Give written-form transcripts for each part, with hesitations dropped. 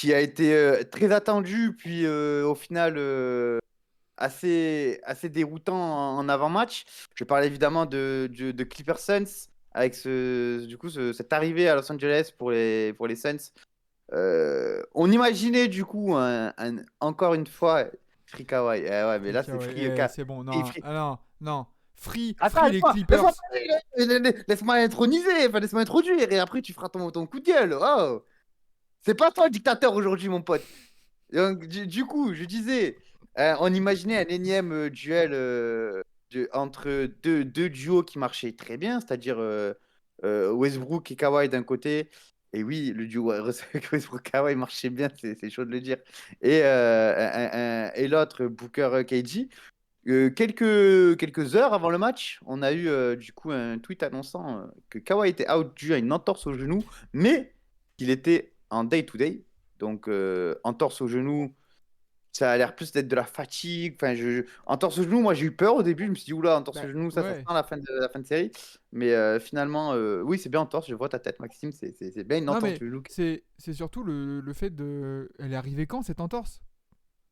qui a été très attendu, puis au final assez déroutant en avant-match. Je parle évidemment de Clipper Suns, avec cette arrivée à Los Angeles pour les Suns. On imaginait du coup, encore une fois, Free Kawhi. Ouais, mais là, Free, c'est ouais, Free, c'est bon. Free, Non, Free- ah non, non. Attends, Free les laisse-moi Clippers. parler, laisse-moi introniser, enfin, laisse-moi introduire, et après, tu feras ton coup de gueule. Oh, c'est pas toi le dictateur aujourd'hui, mon pote. Donc, du coup, je disais, on imaginait un énième duel entre deux duos qui marchaient très bien, c'est-à-dire Westbrook et Kawhi d'un côté. Et oui, le duo Westbrook-Kawhi marchait bien, c'est chaud de le dire. Et l'autre, Booker-KG. Quelques heures avant le match, on a eu du coup un tweet annonçant que Kawhi était out dû à une entorse au genou, mais qu'il était en day-to-day. Donc, entorse au genou, ça a l'air plus d'être de la fatigue. Enfin, entorse au genou, moi j'ai eu peur au début. Je me suis dit, oula, entorse Bah, au genou, ça sent ouais. la fin de série. Mais finalement, oui, c'est bien entorse. Je vois ta tête, Maxime. C'est bien une Non, entorse mais du genou. c'est surtout le fait de. Elle est arrivée quand cette entorse?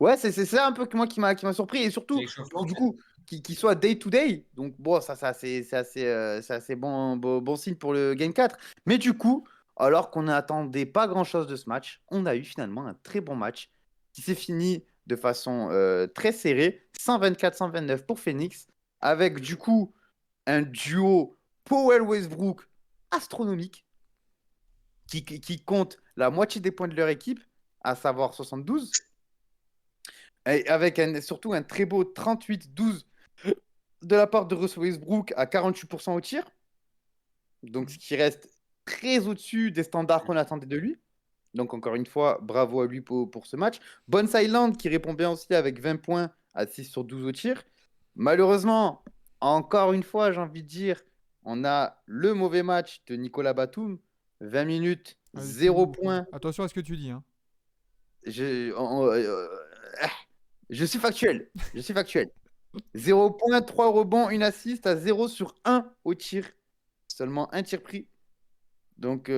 Ouais, c'est ça un peu que moi qui m'a surpris. Et surtout, L'échauffement, du peut-être. coup, qu'il soit day to day. Donc, bon, c'est assez bon signe pour le Game 4. Mais du coup, alors qu'on n'attendait pas grand-chose de ce match, on a eu finalement un très bon match qui s'est fini de façon très serrée, 124-129 pour Phoenix, avec du coup un duo Powell-Westbrook astronomique qui compte la moitié des points de leur équipe, à savoir 72. Et avec surtout un très beau 38-12 de la part de Russell Westbrook à 48% au tir. Donc, ce qui reste très au-dessus des standards qu'on attendait de lui. Donc, encore une fois, bravo à lui pour ce match. Bones Island qui répond bien aussi avec 20 points à 6 sur 12 au tir. Malheureusement, encore une fois, j'ai envie de dire, on a le mauvais match de Nicolas Batum. 20 minutes, Ah, 0 tout. points. Attention à ce que tu dis, hein. Je, on- je suis factuel. Je suis factuel. 0 points, 3 rebonds, une assist à 0 sur 1 au tir. Seulement un tir pris. Donc,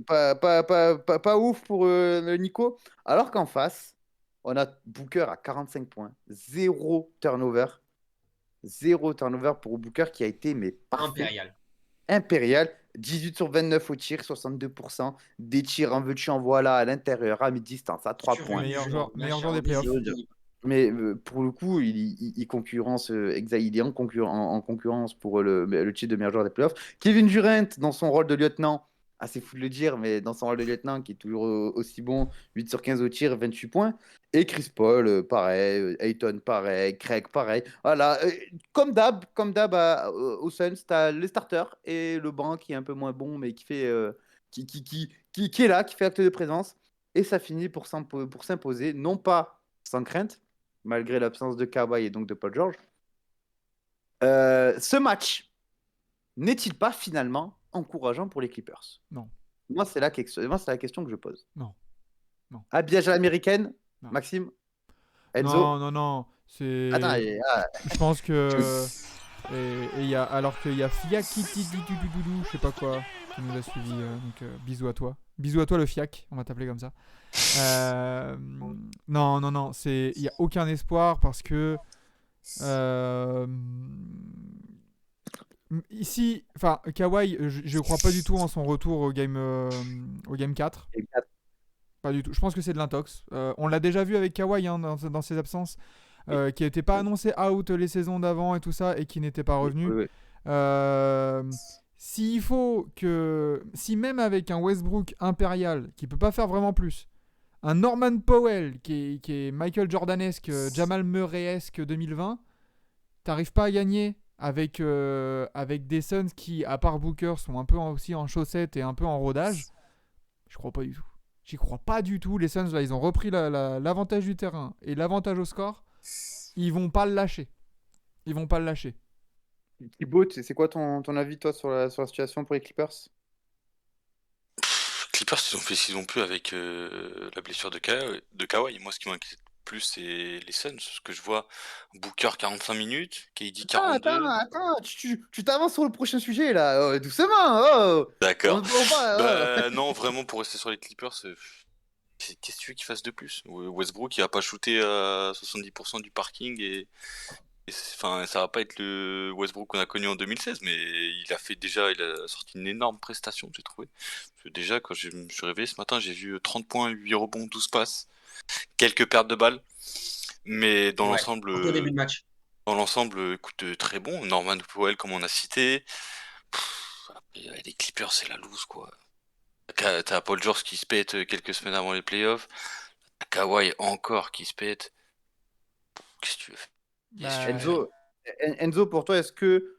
pas ouf pour le Nico. Alors qu'en face, on a Booker à 45 points. 0 turnover. 0 turnover pour Booker qui a été mais parfait. Impérial. Impérial. 18 sur 29 au tir, 62%. Des tirs en veux-tu en voilà à l'intérieur, à mi-distance, à 3 points. Survenu du jour. Bien Meilleur joueur des chargé, c'est playoffs. fini. Mais pour le coup, il concurrence il est en concurrence pour le titre de meilleur joueur des playoffs. Kevin Durant, dans son rôle de lieutenant, assez fou de le dire, mais dans son rôle de lieutenant, qui est toujours aussi bon, 8 sur 15 au tir, 28 points. Et Chris Paul, pareil, Ayton, pareil, Craig, pareil. Voilà, comme d'hab au Suns, tu as les starters et le banc qui est un peu moins bon, mais qui fait, qui est là, qui fait acte de présence. Et ça finit pour s'imposer, non pas sans crainte, malgré l'absence de Kawhi et donc de Paul George. Ce match n'est-il pas finalement encourageant pour les Clippers? Non, Moi, c'est la question que je pose. non, non, Habillage à l'américaine, non. Maxime, Non, Enzo. non, non. Attends, C'est. Je pense que. Et il y a, alors qu'il y a Fiak qui je sais pas quoi, qui nous a suivi. Donc bisous à toi. Bisous à toi le Fiac, on va t'appeler comme ça. Euh, non, non, non, il y a aucun espoir parce que euh, ici, enfin Kawhi, je crois pas du tout en son retour au game 4. Pas du tout. Je pense que c'est de l'intox. On l'a déjà vu avec Kawhi hein, dans ses absences, qui n'était pas annoncé out les saisons d'avant et tout ça, et qui n'était pas oui, revenu. oui. Euh, S'il faut que. Si même avec un Westbrook impérial, qui peut pas faire vraiment plus, un Norman Powell, qui est Michael Jordanesque, Jamal Murrayesque 2020, t'arrives pas à gagner avec des Suns qui, à part Booker, sont un peu aussi en chaussettes et un peu en rodage. Je crois pas du tout. J'y crois pas du tout. Les Suns, là, ils ont repris l'avantage du terrain et l'avantage au score. Ils vont pas le lâcher. Ils vont pas le lâcher. Thibaut, c'est quoi ton avis, toi, sur la situation pour les Clippers? Clippers, ils ont fait ce qu'ils ont pu avec la blessure de Kawhi. Moi, ce qui m'inquiète plus, c'est les Suns. Ce que je vois, Booker 45 minutes, KD 42. Attends, tu t'avances sur le prochain sujet, là. Oh, doucement, oh. D'accord. On va, oh. Bah non, vraiment, pour rester sur les Clippers, Qu'est-ce que tu veux qu'il fasse de plus? Westbrook, il va pas shooter à 70% du parking enfin, ça va pas être le Westbrook qu'on a connu en 2016, mais il a sorti une énorme prestation, j'ai trouvé. Parce que déjà, quand je me suis réveillé ce matin, j'ai vu 30 points, 8 rebonds, 12 passes, quelques pertes de balles. Mais Ouais, surtout au début de match. dans l'ensemble, écoute, très bon. Norman Powell, comme on a cité. Après, les Clippers, c'est la loose, quoi. T'as Paul George qui se pète quelques semaines avant les playoffs. T'as Kawhi encore qui se pète. Qu'est-ce que tu veux faire? Qu'est-ce que tu veux faire? Enzo, pour toi, est-ce que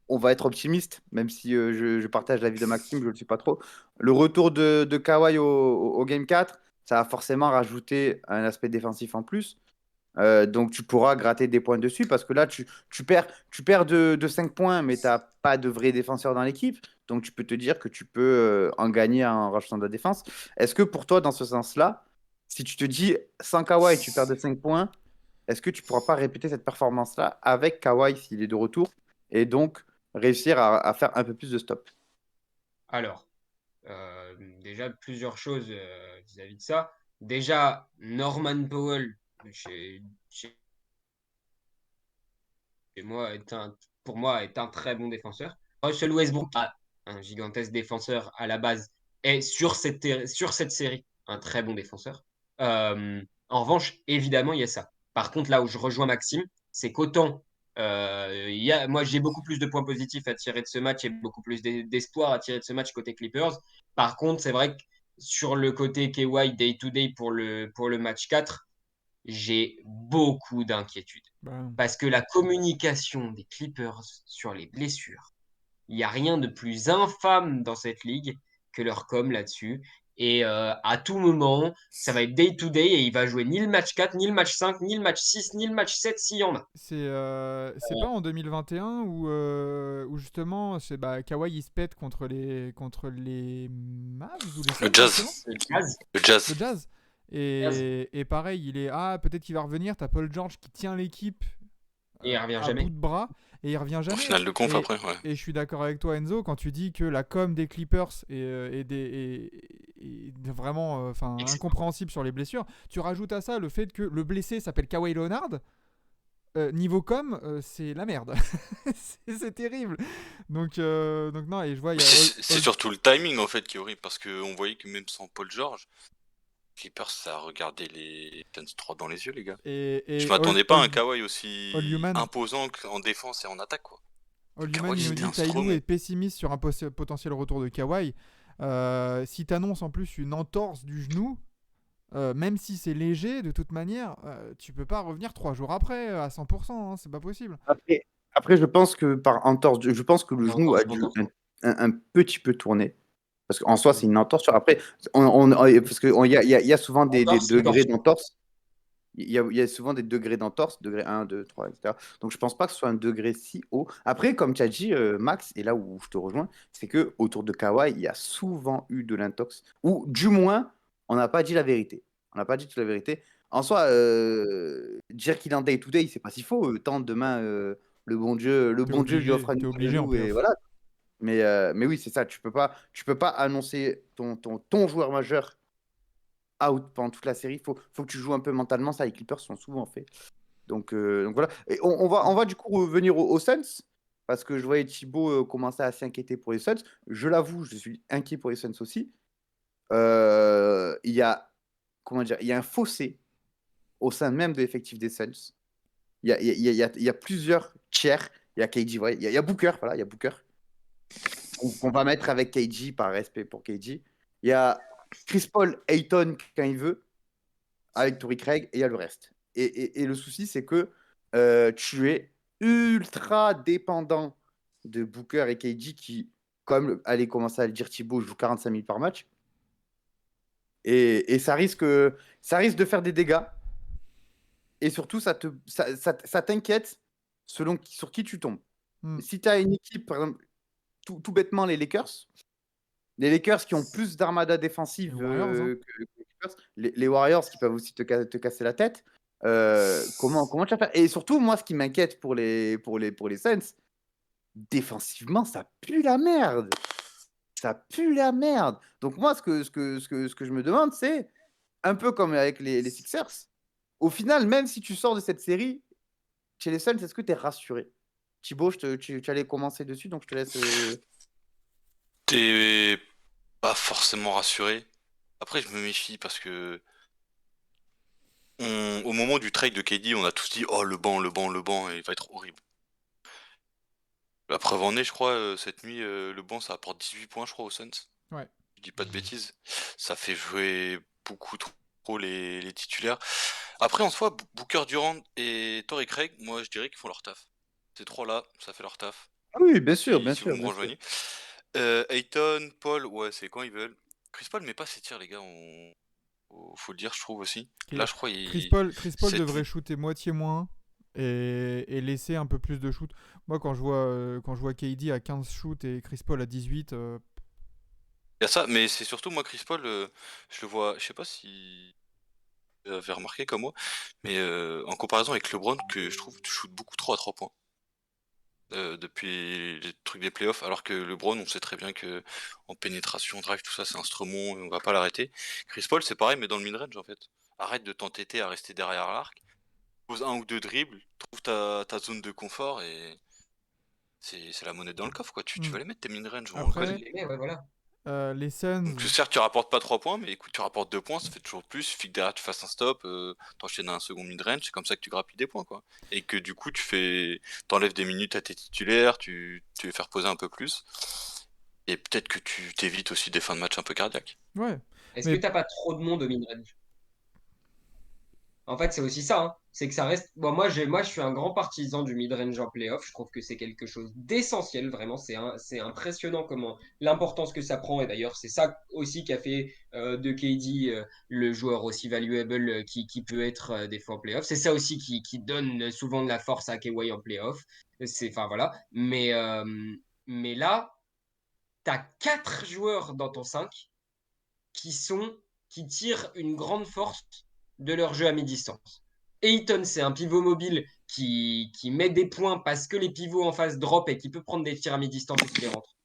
on va être optimiste, même si je partage l'avis de Maxime, je ne le suis pas trop. Le retour de Kawhi au Game 4, ça va forcément rajouter un aspect défensif en plus. Donc tu pourras gratter des points dessus parce que là, tu perds de 5 points, mais tu n'as pas de vrai défenseur dans l'équipe. Donc tu peux te dire que tu peux en gagner en rajoutant de la défense. Est-ce que pour toi, dans ce sens-là, si tu te dis sans Kawhi, tu perds de 5 points, est-ce que tu ne pourras pas répéter cette performance-là avec Kawhi s'il est de retour et donc réussir à faire un peu plus de stop? Alors, déjà, plusieurs choses vis-à-vis de ça. Déjà, Norman Powell, chez, chez moi, pour moi, est un très bon défenseur. Russell Westbrook, un gigantesque défenseur à la base, est sur cette série un très bon défenseur. En revanche, évidemment, il y a ça. Par contre, là où je rejoins Maxime, c'est qu'autant moi, j'ai beaucoup plus de points positifs à tirer de ce match et beaucoup plus d'espoir à tirer de ce match côté Clippers. Par contre, c'est vrai que sur le côté KY day-to-day pour le match 4, j'ai beaucoup d'inquiétudes. Bah, Parce que la communication des Clippers sur les blessures, il n'y a rien de plus infâme dans cette ligue que leur com là-dessus. Et à tout moment, ça va être day-to-day et il va jouer ni le match 4, ni le match 5, ni le match 6, ni le match 7 s'il y en a. c'est pas en 2021 où justement Kawhi il se pète contre les Mavs ou les Le Suns Jazz. justement Le Jazz, Le Jazz. le Jazz Jazz, et pareil il est peut-être qu'il va revenir, t'as Paul George qui tient l'équipe et il revient à bout jamais. de bras et il revient En jamais finale de conf et, après, ouais. et je suis d'accord avec toi Enzo quand tu dis que la com des Clippers est vraiment Excellent. incompréhensible sur les blessures. Tu rajoutes à ça le fait que le blessé s'appelle Kawhi Leonard. Niveau com, c'est la merde. c'est terrible. Donc non, et je vois, il y a C'est surtout le timing en fait qui est horrible parce qu'on voyait que même sans Paul George, Clippers ça a regardé les Suns 3 dans les yeux, les gars. Je m'attendais pas à un Kawhi aussi All Human. imposant en défense et en attaque, quoi. All Human, Kawhi, il nous c'était dit un Taïlou Strowman. est pessimiste sur un potentiel retour de Kawhi. Si t'annonces en plus une entorse du genou, même si c'est léger, de toute manière, tu peux pas revenir 3 jours après à 100%, hein, c'est pas possible. Après, je pense que par entorse, je pense que le genou a dû Entorse. un petit peu tourner. Parce qu'en soi, c'est une entorse. Après, parce qu'il y a souvent des Entorse, c'est degrés torsion. d'entorse. Il y a souvent des degrés d'entorse, degré 1, 2, 3, etc. Donc, je pense pas que ce soit un degré si haut. Après, comme tu as dit, Max, et là où je te rejoins, c'est que autour de Kawhi, il y a souvent eu de l'intox. Ou du moins, on n'a pas dit la vérité. On n'a pas dit toute la vérité. En soi, dire qu'il est en day-to-day, c'est pas si faux. Tant demain, le bon Dieu lui offre un T'es nouveau obligé en genou et playoff. voilà. Mais oui, c'est ça. Tu peux pas annoncer ton joueur majeur out pendant toute la série. Faut que tu joues un peu mentalement. Ça, les Clippers sont souvent faits. Donc voilà. Et on va du coup revenir aux Suns. Parce que je voyais Thibaut commencer à s'inquiéter pour les Suns. Je l'avoue, je suis inquiet pour les Suns aussi. Il y a, comment dire, il y a un fossé au sein même de l'effectif des Suns. Il y a plusieurs tiers. Il y a KG, ouais. Il y a Booker, voilà, il y a Booker. Qu'on va mettre avec KG par respect pour KG. Il y a Chris Paul, Ayton quand il veut, avec Torrey Craig, et il y a le reste. Et le souci, c'est que tu es ultra dépendant de Booker et KG qui, comme allez commencer à le dire Thibaut, jouent 45 minutes par match. Et ça risque de faire des dégâts. Et surtout, ça t'inquiète sur qui tu tombes. Hmm. Si tu as une équipe, par exemple, tout bêtement, les Lakers qui ont plus d'armada défensive Les Warriors, hein. que les Clippers, les Warriors qui peuvent aussi te casser la tête. Comment tu vas faire? Et surtout, moi, ce qui m'inquiète pour les Suns, défensivement, ça pue la merde. ça pue la merde. Donc moi, ce que je me demande, c'est un peu comme avec les Sixers. Au final, même si tu sors de cette série, chez les Suns, est-ce que tu es rassuré? Thibaut, tu allais commencer dessus, donc je te laisse. T'es pas forcément rassuré. Après, je me méfie parce que au moment du trade de KD, on a tous dit oh le banc, il va être horrible. La preuve en est, je crois, cette nuit, le banc ça apporte 18 points, je crois, aux Suns. Ouais. Je dis pas de bêtises. Ça fait jouer beaucoup trop les titulaires. Après, en soi, Booker Durant et Torrey Craig, moi je dirais qu'ils font leur taf. Ces trois-là, ça fait leur taf. Ah oui, bien sûr, bien Si vous sûr, me bien sûr. rejoignez. Ayton, Paul, ouais, c'est quand ils veulent. Chris Paul met pas ses tirs, les gars. Faut le dire, je trouve aussi. Là, je crois Chris il. Paul devrait shooter moitié moins et laisser un peu plus de shoot. Moi, quand je vois KD à 15 shoots et Chris Paul à 18, Il y a ça, mais c'est surtout moi, Chris Paul, je le vois. Je sais pas si vous avez remarqué comme moi, mais en comparaison avec LeBron, que je trouve que tu shootes beaucoup trop à 3 points. Depuis les trucs des playoffs, alors que LeBron, on sait très bien que en pénétration, drive, tout ça, c'est un stromon et on va pas l'arrêter. Chris Paul, c'est pareil, mais dans le mid-range en fait. Arrête de t'entêter à rester derrière l'arc, pose un ou deux dribbles, trouve ta zone de confort et c'est la monnaie dans le coffre quoi. Tu vas les mettre tes mid-range. Après, Ouais, voilà. les Suns, Donc certes, tu rapportes pas 3 points, mais écoute, tu rapportes 2 points, ça fait toujours plus. Il suffit que derrière tu fasses un stop, t'enchaînes un second mid-range, c'est comme ça que tu grappilles des points quoi. Et que du coup, t'enlèves des minutes à tes titulaires, tu les fais reposer un peu plus. Et peut-être que tu t'évites aussi des fins de match un peu cardiaques. ouais. Est-ce Mais- que t'as pas trop de monde au mid-range? En fait, c'est aussi ça, hein. C'est que ça reste. Bon, moi, je suis un grand partisan du mid-range en playoff. Je trouve que c'est quelque chose d'essentiel, vraiment. C'est impressionnant comment l'importance que ça prend. Et d'ailleurs, c'est ça aussi qui a fait de KD le joueur aussi valuable qui peut être des fois en playoff. C'est ça aussi qui donne souvent de la force à Kawhi en playoff. Enfin, voilà. Mais là, t'as 4 joueurs dans ton 5 qui sont qui tirent une grande force de leur jeu à mi-distance. Ayton, c'est un pivot mobile qui met des points parce que les pivots en face drop et qui peut prendre des tirs à mi-distance et qui les rentre.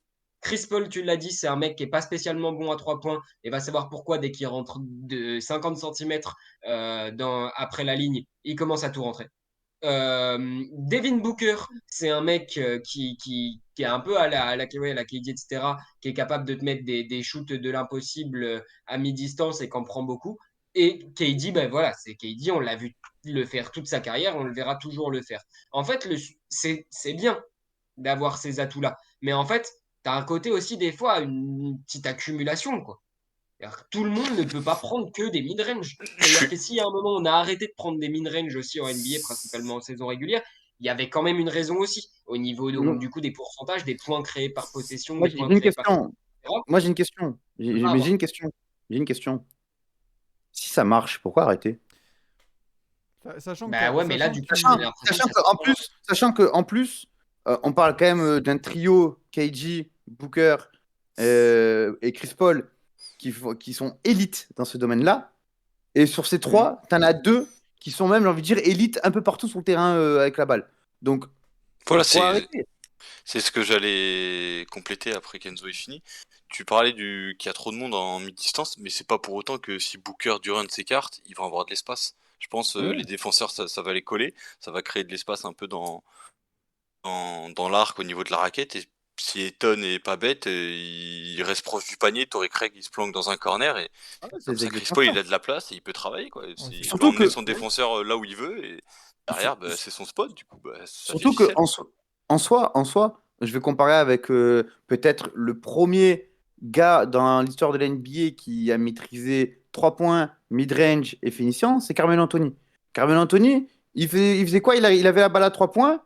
Chris Paul, tu l'as dit, c'est un mec qui n'est pas spécialement bon à 3 points et va savoir pourquoi dès qu'il rentre de 50 cm après la ligne, il commence à tout rentrer. Devin Booker, c'est un mec qui est un peu à la KD, etc., qui est capable de te mettre des shoots de l'impossible à mi-distance et qui en prend beaucoup. Et KD, ben voilà, c'est KD, on l'a vu le faire toute sa carrière, on le verra toujours le faire. En fait, c'est bien d'avoir ces atouts-là. Mais en fait, tu as un côté aussi, des fois, une petite accumulation, quoi. Tout le monde ne peut pas prendre que des mid-range. C'est-à-dire que si à un moment on a arrêté de prendre des mid-range aussi en NBA, principalement en saison régulière, il y avait quand même une raison aussi au niveau Non. du coup des pourcentages, des points créés par possession, Moi, des j'ai points une créés par question. etc. Moi, j'ai une question. Mais j'ai une question. J'ai une question. Si ça marche, pourquoi arrêter? sachant Bah ouais, mais là du coup j'ai l'impression que ça sert pas. Sachant que en plus, on parle quand même d'un trio KG, Booker et Chris Paul qui sont élites dans ce domaine-là. Et sur ces trois, tu en as deux qui sont même, j'ai envie de dire, élites un peu partout sur le terrain avec la balle. Donc, Voilà, pourquoi arrêter? c'est ce que j'allais compléter après qu'Enzo ait fini. Tu parlais qu'il y a trop de monde en mi-distance, mais c'est pas pour autant que si Booker, Durant s'écartent, ils vont avoir de l'espace. Je pense Ouais. les défenseurs, ça va les coller, ça va créer de l'espace un peu dans l'arc au niveau de la raquette. Et si Eton est pas bête, il reste proche du panier, Torrey Craig il se planque dans un corner et C'est comme ça Chris exactement Paul ça. il a de la place et il peut travailler quoi. Il peut Surtout emmener que, son défenseur là où il veut et derrière bah, c'est son spot du coup bah, ça fait surtout que ficelle. en soi, je vais comparer avec peut-être le premier gars dans l'histoire de l'NBA qui a maîtrisé 3 points, mid-range et finition, c'est Carmelo Anthony. Carmelo Anthony, il faisait quoi? Il avait la balle à 3 points,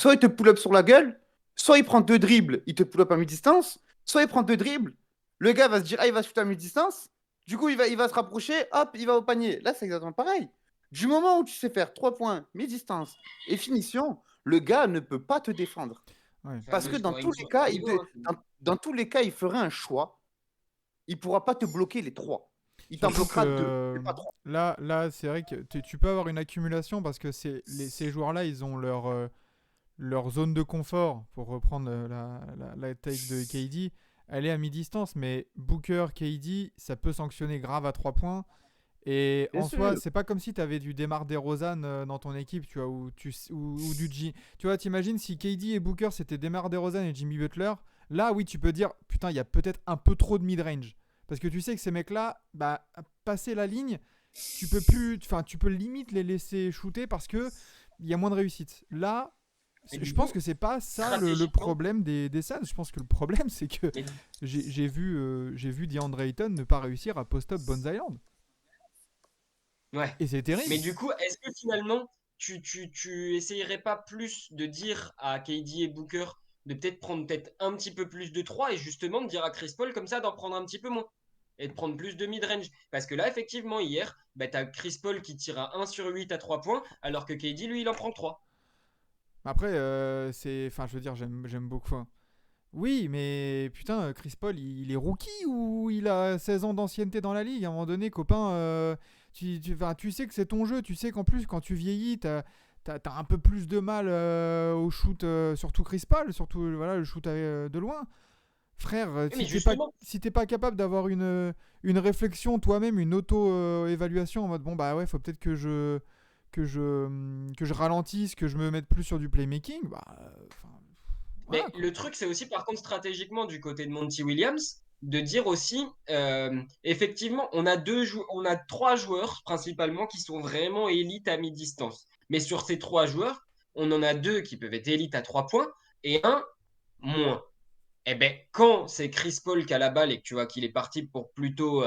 soit il te pull up sur la gueule, soit il prend deux dribbles, il te pull up à mi-distance, soit il prend deux dribbles, le gars va se dire, ah, il va shooter à mi-distance, du coup, il va se rapprocher, hop, il va au panier. Là, c'est exactement pareil. Du moment où tu sais faire 3 points, mi-distance et finition, le gars ne peut pas te défendre. Ouais. Parce Fameux que dans scoring tous les sur cas, pivot, hein. dans tous les cas, il ferait un choix. Il ne pourra pas te bloquer les trois. Il t'en Surtout bloquera deux, que mais pas trois. là c'est vrai que tu peux avoir une accumulation parce que ces joueurs-là, ils ont leur zone de confort, pour reprendre la take de KD, elle est à mi-distance, mais Booker, KD, ça peut sanctionner grave à 3 points. Et Bien en soi, sûr. c'est pas comme si tu avais du DeMar DeRozan dans ton équipe, tu vois, ou du G. Tu vois, t'imagines si KD et Booker c'était DeMar DeRozan et Jimmy Butler, là oui, tu peux dire putain, il y a peut-être un peu trop de mid-range. Parce que tu sais que ces mecs-là, bah, passer la ligne, tu peux plus, enfin, tu peux limite les laisser shooter parce que il y a moins de réussite. Là, Mais je du pense coup, que c'est pas ça le stratégiquement, problème des Suns. Je pense que le problème, c'est que mais j'ai vu DeAndre Ayton ne pas réussir à post-up Bones Island. ouais. Et c'est Mais terrible. du coup, est-ce que finalement, tu essayerais pas plus de dire à KD et Booker de peut-être prendre peut-être un petit peu plus de 3 et justement de dire à Chris Paul comme ça d'en prendre un petit peu moins et de prendre plus de mid-range. Parce que là, effectivement, hier, bah, tu as Chris Paul qui tire à 1 sur 8 à 3 points alors que KD, lui, il en prend 3. Après, enfin, je veux dire, j'aime beaucoup. Hein. Oui, mais putain, Chris Paul, il est rookie ou il a 16 ans d'ancienneté dans la ligue. À un moment donné, copain, enfin, tu sais que c'est ton jeu. Tu sais qu'en plus, quand tu vieillis, t'as un peu plus de mal au shoot, surtout Chris Paul, surtout voilà, le shoot de loin. Frère, Mais justement, si t'es pas capable d'avoir une réflexion toi-même, une auto-évaluation en mode bon, bah ouais, faut peut-être que je ralentisse, que je me mette plus sur du playmaking, bah. Voilà mais quoi. le truc, c'est aussi par contre stratégiquement du côté de Monty Williams de dire aussi, effectivement, on a trois joueurs principalement qui sont vraiment élites à mi-distance. Mais sur ces trois joueurs, on en a deux qui peuvent être élites à 3 points et un moins. Eh ben, quand c'est Chris Paul qui a la balle et que tu vois qu'il est parti pour plutôt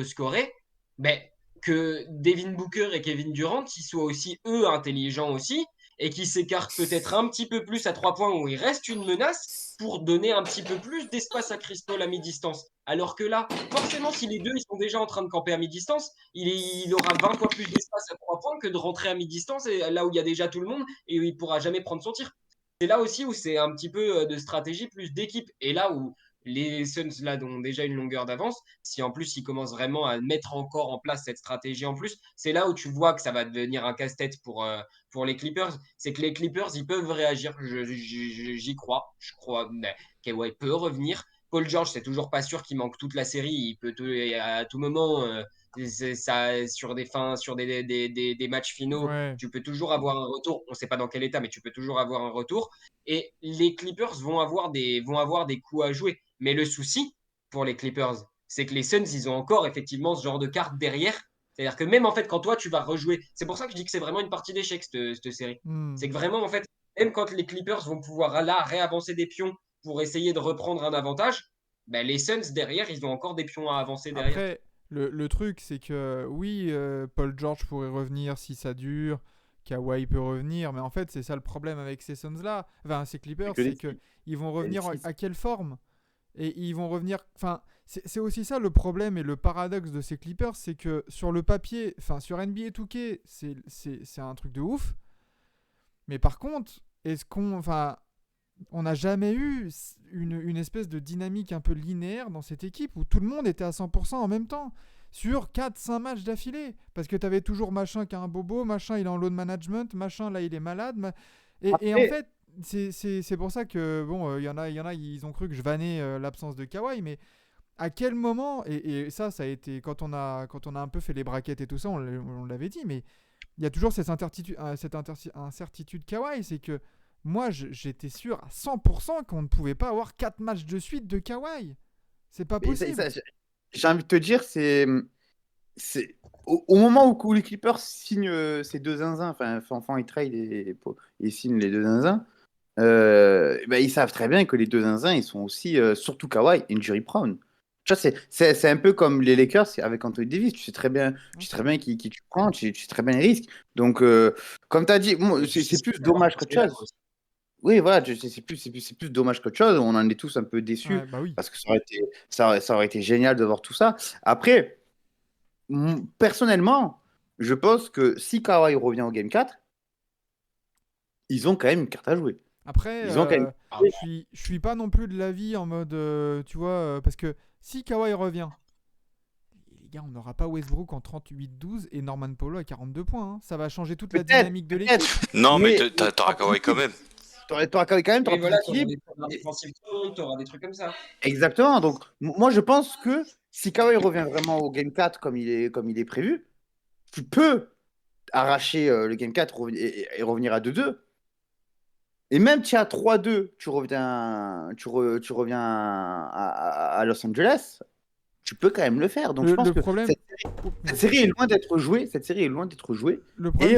scorer, ben, que Devin Booker et Kevin Durant, ils soient aussi, eux, intelligents aussi, et qui s'écartent peut-être un petit peu plus à 3 points où il reste une menace pour donner un petit peu plus d'espace à Chris Paul à mi-distance. Alors que là, forcément, si les deux ils sont déjà en train de camper à mi-distance, il aura 20 fois plus d'espace à 3 points que de rentrer à mi-distance, et là où il y a déjà tout le monde et où il pourra jamais prendre son tir. C'est là aussi où c'est un petit peu de stratégie plus d'équipe. Et là où les Suns là ont déjà une longueur d'avance, si en plus ils commencent vraiment à mettre encore en place cette stratégie en plus, c'est là où tu vois que ça va devenir un casse-tête pour les Clippers. C'est que les Clippers, ils peuvent réagir. J'y crois. Je crois. Mais Kawhi peut revenir. Paul George, c'est toujours pas sûr qu'il manque toute la série. Il peut à tout moment, ça, sur des fins, sur des matchs finaux, Ouais. tu peux toujours avoir un retour. On ne sait pas dans quel état, mais tu peux toujours avoir un retour. Et les Clippers vont avoir des coups à jouer. Mais le souci pour les Clippers, c'est que les Suns, ils ont encore effectivement ce genre de carte derrière. C'est-à-dire que même en fait, quand toi, tu vas rejouer, c'est pour ça que je dis que c'est vraiment une partie d'échec, cette série. Hmm. C'est que vraiment, en fait, même quand les Clippers vont pouvoir là réavancer des pions pour essayer de reprendre un avantage, ben, les Suns, derrière, ils ont encore des pions à avancer derrière. Après, le truc, c'est que oui, Paul George pourrait revenir si ça dure. Kawhi peut revenir, mais en fait, c'est ça le problème avec ces Suns-là, enfin ces C'est Clippers, que des c'est que six. ils vont C'est des revenir six. à quelle forme? Et ils vont revenir. Enfin, c'est aussi ça le problème et le paradoxe de ces Clippers, c'est que sur le papier, enfin sur NBA 2K, c'est un truc de ouf. Mais par contre, est-ce qu'on. Enfin, on n'a jamais eu une espèce de dynamique un peu linéaire dans cette équipe où tout le monde était à 100% en même temps sur 4-5 matchs d'affilée. Parce que tu avais toujours machin qui a un bobo, machin il est en load management, machin là il est malade. Et en Après, fait, c'est pour ça que, bon, y en a, ils ont cru que je vannais l'absence de Kawhi, mais à quel moment, et ça a été, quand on a un peu fait les braquettes et tout ça, on l'avait dit, mais il y a toujours cette incertitude Kawhi, c'est que moi, j'étais sûr à 100% qu'on ne pouvait pas avoir 4 matchs de suite de Kawhi. C'est pas mais possible. j'ai envie de te dire, c'est au moment où les Clippers signent ces deux zinzins, enfin, Fanfan et Trade, ils signent les deux zinzins, ben, ils savent très bien que les deux zinzins, ils sont aussi, surtout Kawhi, injury prone. Tu vois, c'est un peu comme les Lakers avec Anthony Davis. Ouais, Tu sais c'est très vrai. bien qui tu prends, tu sais très bien les risques. Donc, comme tu as dit, Et puis, c'est c'est ce plus qu'il faut avoir dommage pour qu'autre ces dates chose. aussi. Oui, voilà, c'est plus dommage qu'autre chose. On en est tous un peu Ouais, déçus bah oui. parce que ça aurait été génial de voir tout ça. Après, personnellement, je pense que si Kawhi revient au Game 4, ils ont quand même une carte à jouer. Après, Ils ont quand même. Ah, je suis pas non plus de l'avis en mode, tu vois, parce que si Kawhi revient, les gars, on n'aura pas Westbrook en 38-12 et Norman Polo à 42 points. Hein. Ça va changer toute la Peut-être, dynamique de peut-être. l'équipe. Non, mais Mais t'auras Kawhi quand même. t'auras quand même Oui, plus voilà, tu auras d'équilibre. des corners défensifs tu auras des trucs comme ça. Exactement. Donc, moi, je pense que si Kawhi revient vraiment au Game 4 comme il est prévu, tu peux arracher le Game 4 et revenir à 2-2. Et même si à 3-2, tu reviens à Los Angeles, tu peux quand même le faire. Donc, je pense Le que problème, cette série est loin d'être jouée. Cette série est loin d'être jouée. le problème Et,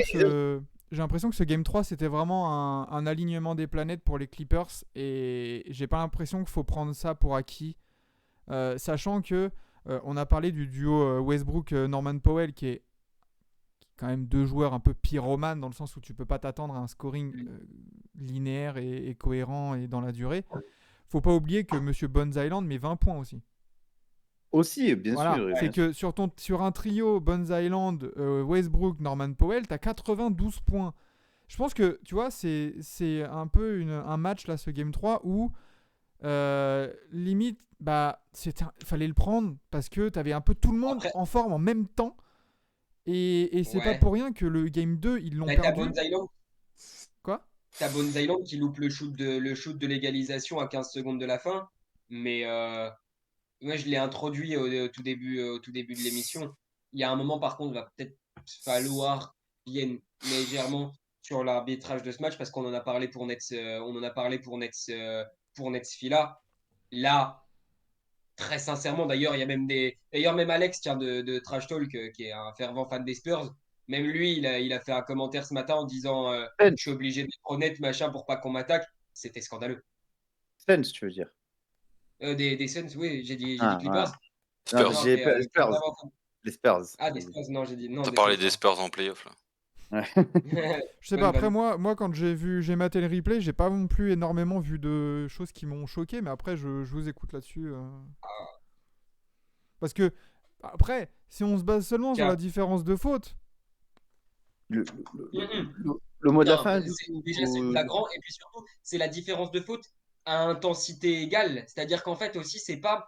c'est que j'ai l'impression que ce Game 3 c'était vraiment un alignement des planètes pour les Clippers et j'ai pas l'impression qu'il faut prendre ça pour acquis. Sachant que on a parlé du duo Westbrook-Norman Powell qui est quand même deux joueurs un peu pyromanes dans le sens où tu peux pas t'attendre à un scoring linéaire et cohérent et dans la durée. Faut pas oublier que Monsieur Bones Island met 20 points aussi. aussi, bien Voilà, sûr. c'est que sur un trio Bones Island, Westbrook, Norman Powell, t'as 92 points. Je pense que, tu vois, c'est un peu un match, là, ce Game 3, où limite, fallait le prendre parce que t'avais un peu tout le monde Après, en forme en même temps. Et c'est pas ouais. pour rien que le Game 2, ils l'ont T'as perdu. Bones Island. Quoi T'as Bones Island qui loupe le shoot de l'égalisation à 15 secondes de la fin. Mais moi, je l'ai introduit au tout début de l'émission. Il y a un moment, par contre, il va peut-être falloir vienne légèrement sur l'arbitrage de ce match parce qu'on en a parlé pour Nets, on en a parlé pour Nets Fila. Là, très sincèrement, d'ailleurs, il y a d'ailleurs même Alex, tiens, de Trash Talk, qui est un fervent fan des Spurs. Même lui, il a fait un commentaire ce matin en disant, je suis obligé d'être honnête, machin, pour pas qu'on m'attaque. C'était scandaleux. Suns, tu veux dire. Des Suns, oui, j'ai dit Ah, Clippers. voilà. Non, Spurs. Non, j'ai t'es les t'es Spurs. vraiment fan. Les Spurs. Ah, des Spurs, non, j'ai dit non, T'as des parlé Suns, des pardon. Spurs en playoff là. Ouais. Je sais pas, Bonne après vanne. moi quand j'ai maté le replay, j'ai pas non plus énormément vu de choses qui m'ont choqué, mais après je vous écoute là-dessus. Parce que, après, si on se base seulement sur la Tiens. différence de faute, Le, Mhm. le mot de la Non, fin, du déjà, c'est coup, flagrant. Et puis surtout, c'est la différence de faute à intensité égale. C'est-à-dire qu'en fait, aussi, c'est pas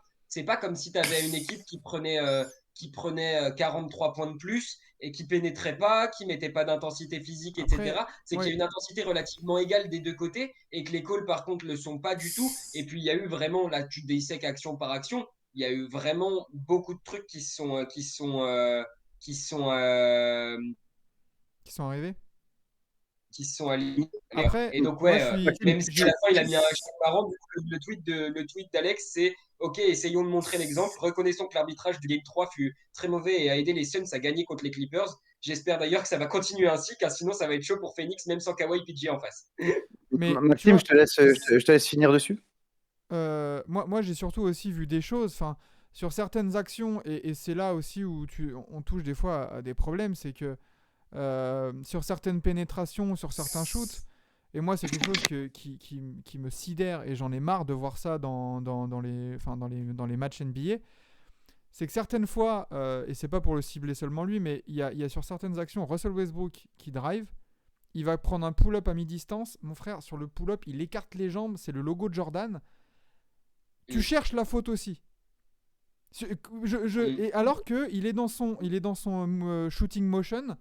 comme si tu avais une équipe qui prenait 43 points de plus et qui pénétrait pas, qui mettait pas d'intensité physique, après, etc. C'est qu'il y ouais, a une intensité relativement égale des deux côtés et que les calls, par contre, le sont pas du tout. Et puis, il y a eu vraiment, là, tu dissèques action par action. Il y a eu vraiment beaucoup de trucs qui sont arrivés. qui se sont alignés. Après, Et donc, moi ouais, je suis. même si à je- la fin, il a mis un hashtag marrant, du coup, le tweet d'Alex, c'est OK, essayons de montrer l'exemple. Reconnaissons que l'arbitrage du Game 3 fut très mauvais et a aidé les Suns à gagner contre les Clippers. J'espère d'ailleurs que ça va continuer ainsi, car sinon, ça va être chaud pour Phoenix, même sans Kawhi PG en face. Mais tu Maxime, vois, je te laisse finir dessus. moi j'ai surtout aussi vu des choses, enfin, sur certaines actions, et c'est là aussi où on touche des fois à des problèmes, c'est que sur certaines pénétrations, sur certains shoots, et moi c'est quelque chose qui me sidère, et j'en ai marre de voir ça dans les matchs NBA, c'est que certaines fois, et c'est pas pour le cibler seulement lui, mais il y a sur certaines actions, Russell Westbrook qui drive, il va prendre un pull-up à mi-distance, mon frère, sur le pull-up, il écarte les jambes, c'est le logo de Jordan, tu cherches la faute aussi. Et alors que il est dans son shooting motion,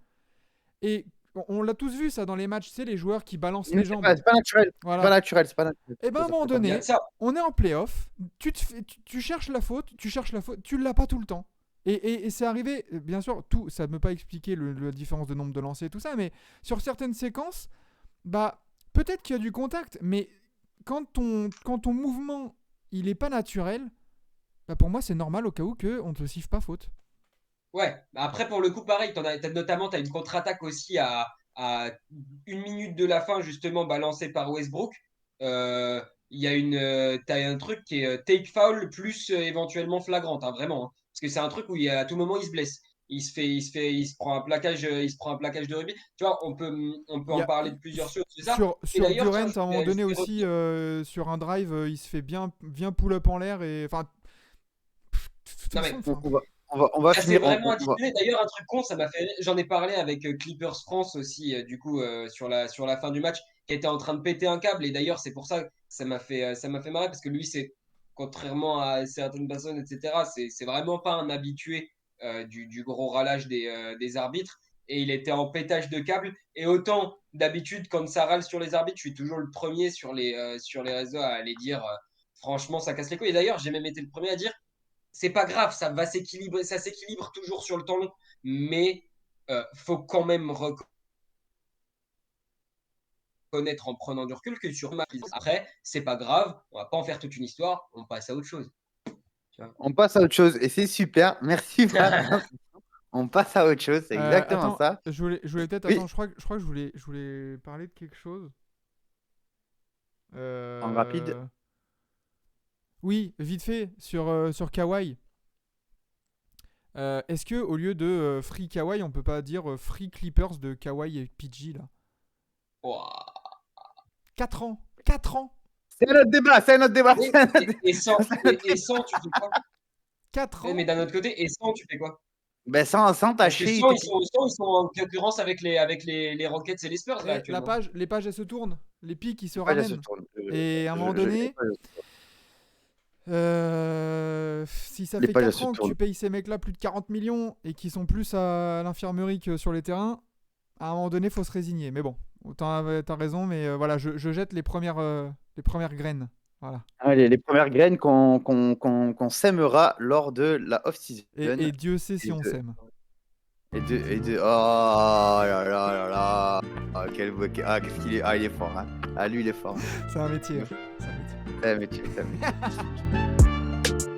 et on l'a tous vu ça dans les matchs, c'est les joueurs qui balancent Mais les jambes. c'est pas naturel. C'est pas Voilà. naturel. C'est pas naturel. Et ben à un moment Il y a donné, de ça. on est en playoff, tu cherches la faute, tu l'as pas tout le temps. Et c'est arrivé, bien sûr, tout, ça ne peut pas expliquer la différence de nombre de lancers et tout ça, mais sur certaines séquences, bah peut-être qu'il y a du contact, mais quand ton mouvement il est pas naturel, bah pour moi c'est normal au cas où que on te siffle pas faute. Ouais, après pour le coup, pareil, notamment, tu as une contre-attaque aussi à 1 minute de la fin, justement, balancée par Westbrook. Il y a t'as un truc qui est take foul plus éventuellement flagrante, hein, vraiment. Hein. Parce que c'est un truc où à tout moment, il se blesse. Il se prend un plaquage, il se prend un plaquage de rugby. Tu vois, on peut Il y en a, parler de plusieurs choses, c'est ça. Et sur d'ailleurs, Durant, à tiens, un moment donné je vais aussi, revenir. sur un drive, il se fait bien pull-up en l'air. Et enfin, de toute Non, façon, mais On va ça s'est finir. vraiment additionné. D'ailleurs, un truc con, ça m'a fait. J'en ai parlé avec Clippers France aussi, du coup, sur la fin du match, qui était en train de péter un câble. Et d'ailleurs, c'est pour ça que ça m'a fait marrer, parce que lui, c'est, contrairement à certaines personnes, etc., c'est vraiment pas un habitué du gros ralage des arbitres. et il était en pétage de câble. Et autant d'habitude, quand ça râle sur les arbitres, je suis toujours le premier sur les réseaux à aller dire franchement, ça casse les couilles. Et d'ailleurs, j'ai même été le premier à dire c'est pas grave, ça va s'équilibrer, ça s'équilibre toujours sur le temps long, mais faut quand même reconnaître en prenant du recul que sur ma prise. Après, c'est pas grave, on va pas en faire toute une histoire, on passe à autre chose. On passe à autre chose et c'est super. Merci Fab. On passe à autre chose, c'est exactement Attends, ça. je voulais peut-être. Oui. Attends, je crois que je voulais parler de quelque chose. En rapide. Oui, vite fait, sur Kawhi. Est-ce que au lieu de Free Kawhi, on peut pas dire Free Clippers de Kawhi et PG là? Ouah. 4 ans 4 ans C'est un autre débat, c'est un autre débat. Oui, c'est un autre débat. et sans, tu fais quoi? 4 ans Mais d'un autre côté, et sans, tu fais quoi? Ben, sans Parce que tâcher. sans, ils sont en concurrence avec les Rockets et les Spurs là Et actuellement. les pages elles se tournent, les pics ils se Pas, elle se ramènent. tourne. Et à un moment donné, si ça Les fait pages, elles 4 se ans que tournent. tu payes ces mecs-là plus de 40 millions et qui sont plus à l'infirmerie que sur les terrains, à un moment donné, faut se résigner. Mais bon, t'as raison, mais voilà, je jette les premières graines. Voilà. Allez, les premières graines qu'on sèmera lors de la off-season. Et Dieu sait si Et on de- s'aime. Oh là là là là. Ah, qu'est-ce qu'il est. Ah, il est fort, hein. Ah, lui, il est fort. C'est un métier. C'est un métier. C'est un métier, c'est un métier.